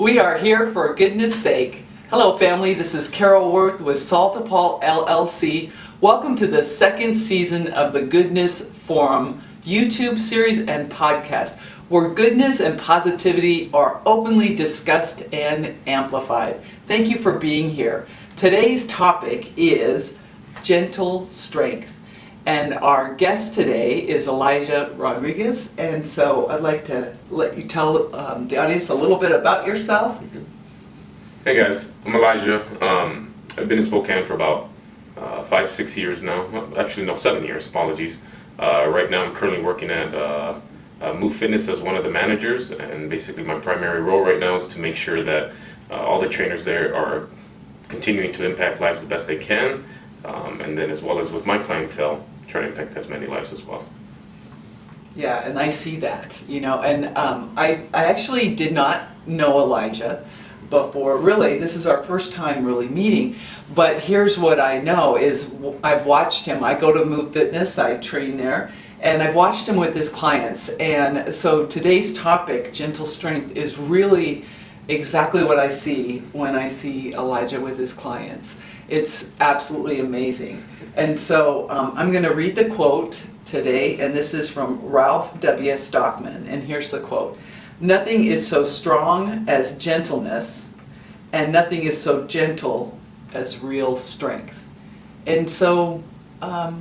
We are here for goodness sake. Hello family, this is Carol Wirth with Paul LLC. Welcome to the second season of the Goodness Forum YouTube series and podcast, where goodness and positivity are openly discussed and amplified. Thank you for being here. Today's topic is gentle strength. And our guest today is Elijah Rodriguez, and so I'd like to let you tell the audience a little bit about yourself. Hey guys, I'm Elijah. I've been in Spokane for about 5-6 years now. Actually, no, 7 years, apologies. Right now I'm currently working at Muv Fitness as one of the managers, and basically my primary role right now is to make sure that all the trainers there are continuing to impact lives the best they can, and then as well as with my clientele, try to impact as many lives as well. Yeah, and I see that, and I actually did not know Elijah before. Really, this is our first time really meeting, but here's what I know is I've watched him. I go to Muv Fitness, I train there, and I've watched him with his clients, and so today's topic, gentle strength, is really exactly what I see when I see Elijah with his clients. It's absolutely amazing. And so I'm going to read the quote today, and this is from Ralph W. Stockman, and here's the quote. "Nothing is so strong as gentleness, and nothing is so gentle as real strength." And so I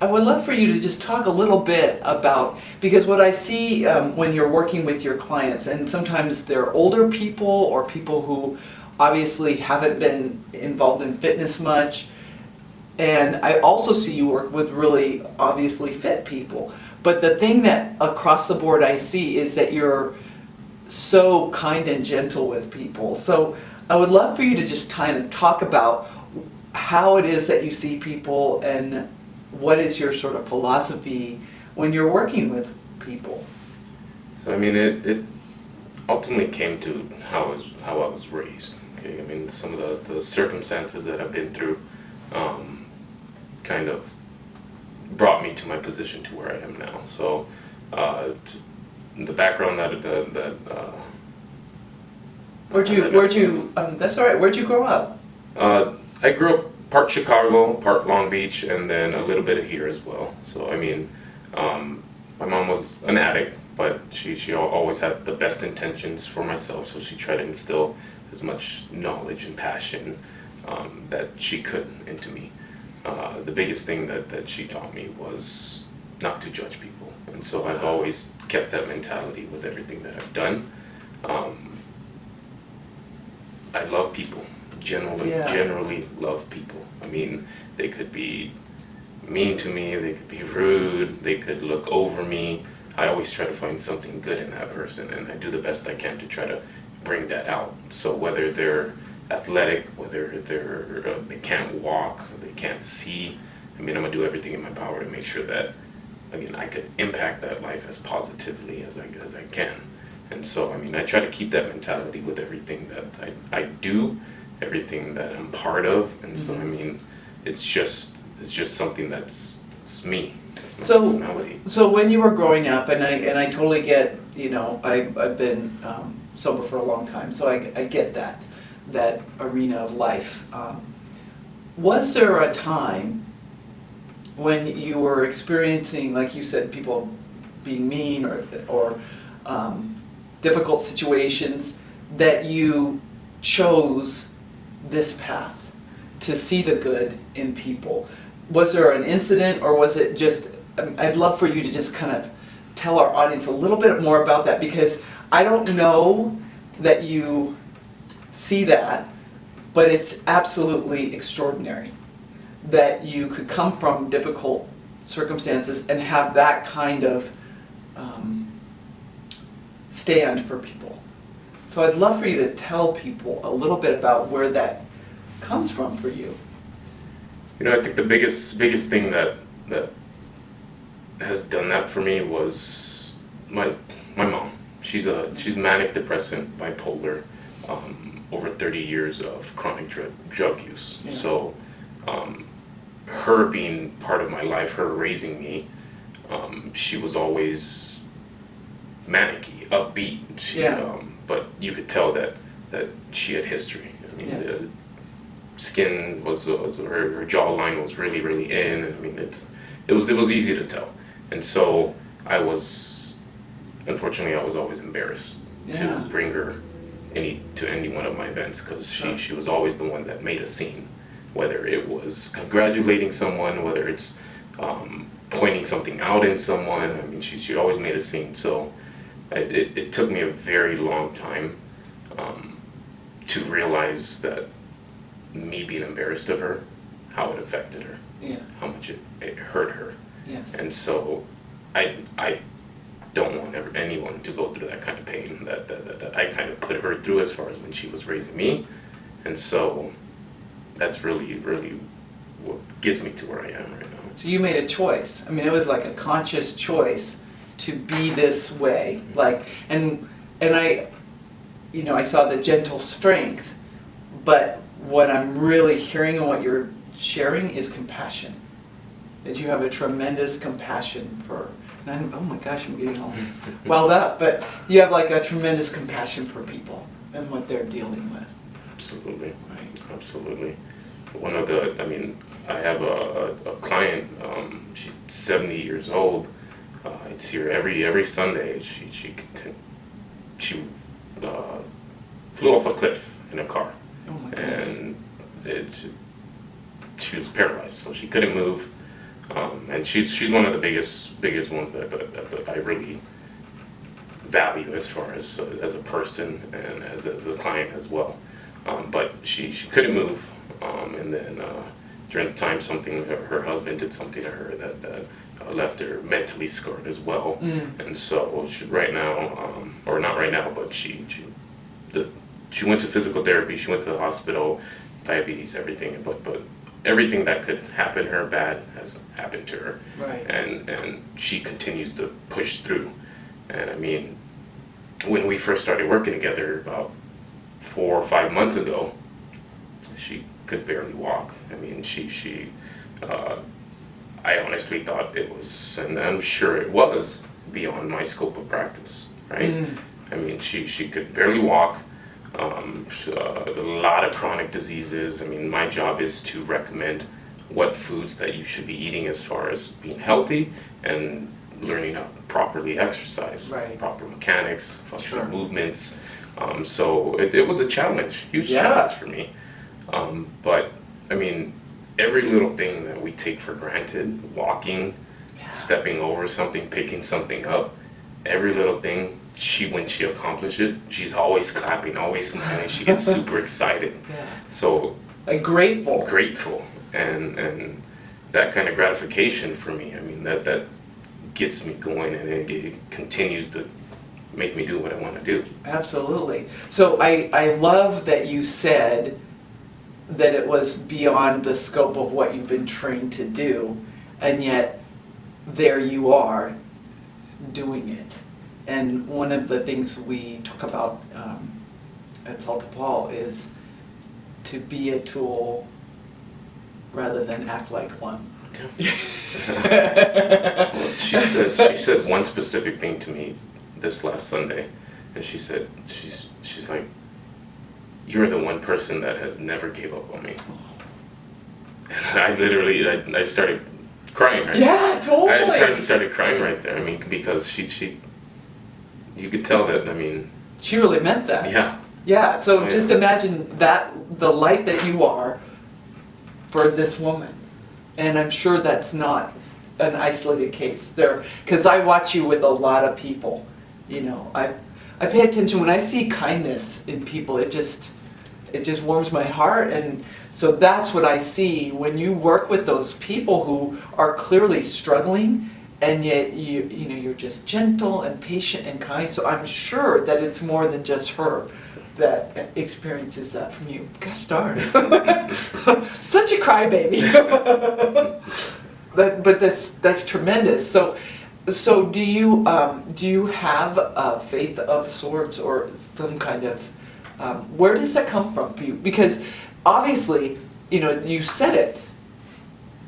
would love for you to just talk a little bit about, because what I see when you're working with your clients, and sometimes they're older people or people who obviously haven't been involved in fitness much, and I also see you work with really obviously fit people. But the thing that across the board I see is that you're so kind and gentle with people. So I would love for you to just kind of talk about how it is that you see people and what is your sort of philosophy when you're working with people. So I mean, it ultimately came to how I was raised. Okay, I mean, some of the circumstances that I've been through kind of brought me to my position to where I am now. So the background that Where'd you that's all right, where'd you grow up? I grew up part Chicago, part Long Beach, and then a little bit of here as well. So I mean, my mom was an addict, but she always had the best intentions for myself, so she tried to instill as much knowledge and passion that she could into me. The biggest thing that she taught me was not to judge people, and so I've always kept that mentality with everything that I've done. I love people, generally love people. I mean, they could be mean to me, they could be rude, they could look over me. I always try to find something good in that person, and I do the best I can to try to bring that out. So whether they're athletic, whether they can't walk, they can't see, I mean, I'm gonna do everything in my power to make sure that, again, I could impact that life as positively as I can. And so, I mean, I try to keep that mentality with everything that I do, everything that I'm part of, and so, I mean, it's just something that's me. That's my personality. So when you were growing up, and I totally get, I've been sober for a long time, so I get that arena of life. Was there a time when you were experiencing, like you said, people being mean or difficult situations, that you chose this path to see the good in people? Was there an incident, or was it just, I'd love for you to just kind of tell our audience a little bit more about that, because I don't know that you see that, but it's absolutely extraordinary that you could come from difficult circumstances and have that kind of stand for people. So I'd love for you to tell people a little bit about where that comes from for you. I think the biggest thing that has done that for me was my mom. She's manic depressant, bipolar, over 30 years of chronic drug use. Yeah. So her being part of my life, her raising me, she was always manicky, upbeat. She but you could tell that she had history. I mean, Yes. the skin was her jawline was really, really in. I mean, it was easy to tell. And so unfortunately, I was always embarrassed to bring her to any one of my events, because she was always the one that made a scene, whether it was congratulating someone, whether it's pointing something out in someone. I mean, she always made a scene. So it took me a very long time to realize that me being embarrassed of her, how it affected her, how much it hurt her. Yes. And so I don't want anyone to go through that kind of pain that I kind of put her through as far as when she was raising me. And so that's really, really what gets me to where I am right now. So you made a choice. I mean, it was like a conscious choice to be this way. Like, and I, I saw the gentle strength, but what I'm really hearing and what you're sharing is compassion. That you have a tremendous compassion for, and oh my gosh, I'm getting all welled up, but you have like a tremendous compassion for people and what they're dealing with. Absolutely. Right. Absolutely. I have a client, she's 70 years old. I see her every Sunday. She flew off a cliff in a car. Oh my goodness. And she was paralyzed, so she couldn't move. And she's one of the biggest ones that I really value as far as a person and as a client as well. But she couldn't move, and then during the time her husband did something to her that left her mentally scarred as well. And so right now, or not right now, but she went to physical therapy, she went to the hospital, diabetes, everything, but everything that could happen to her bad has happened to her. Right. And she continues to push through. And I mean, when we first started working together about 4 or 5 months ago, she could barely walk. I mean, I honestly thought it was, and I'm sure it was, beyond my scope of practice, right? I mean, she could barely walk. A lot of chronic diseases. I mean, my job is to recommend what foods that you should be eating as far as being healthy and learning how to properly exercise, Right. proper mechanics, functional Sure. movements. So it was a challenge, huge challenge for me. But I mean, every little thing that we take for granted, walking, stepping over something, picking something up, every little thing, when she accomplished it, she's always clapping, always smiling. She gets super excited. So Like grateful. And that kind of gratification for me, I mean, that gets me going, and it continues to make me do what I want to do. Absolutely. So I love that you said that it was beyond the scope of what you've been trained to do, and yet there you are doing it. And one of the things we talk about at Saul to Paul is to be a tool rather than act like one. Well, she said one specific thing to me this last Sunday, and she said, she's like, "You're the one person that has never gave up on me." And I literally, I started crying. Right? Yeah, totally. I started crying right there. I mean, because you could tell that. I mean, She really meant that. yeah. Yeah, so Oh, just yeah. imagine that, the light that you are for this woman. And I'm sure that's not an isolated case there, because I watch you with a lot of people. I pay attention when I see kindness in people. It just warms my heart, and so that's what I see when you work with those people who are clearly struggling, and yet you're just gentle and patient and kind. So I'm sure that it's more than just her that experiences that from you. Gosh darn. Such a crybaby. But that's tremendous. So do you have a faith of sorts, or some kind of where does that come from for you? Because obviously, you said it.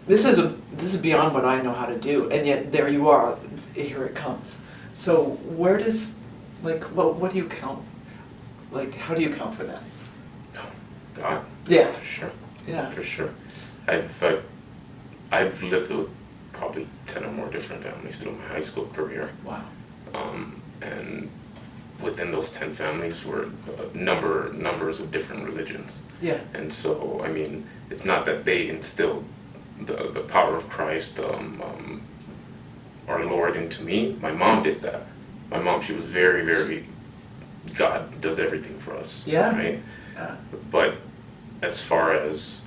This is beyond what I know how to do, and yet there you are. Here it comes. So where does, what do you count? Like, how do you account for that? God. Yeah. For sure. Yeah. For sure. I've lived with probably 10 or more different families through my high school career. Wow. And within those 10 families were numbers of different religions. Yeah. And so, I mean, it's not that they instilled the power of Christ, our Lord, into me. My mom did that. My mom, she was very, very, God does everything for us. Yeah. Right? Yeah. But as far as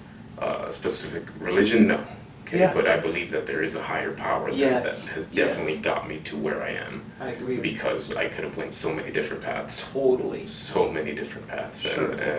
specific religion, no. Okay? Yeah. But I believe that there is a higher power that has definitely got me to where I am. I agree. Because I could have went so many different paths. Totally. So many different paths. Sure.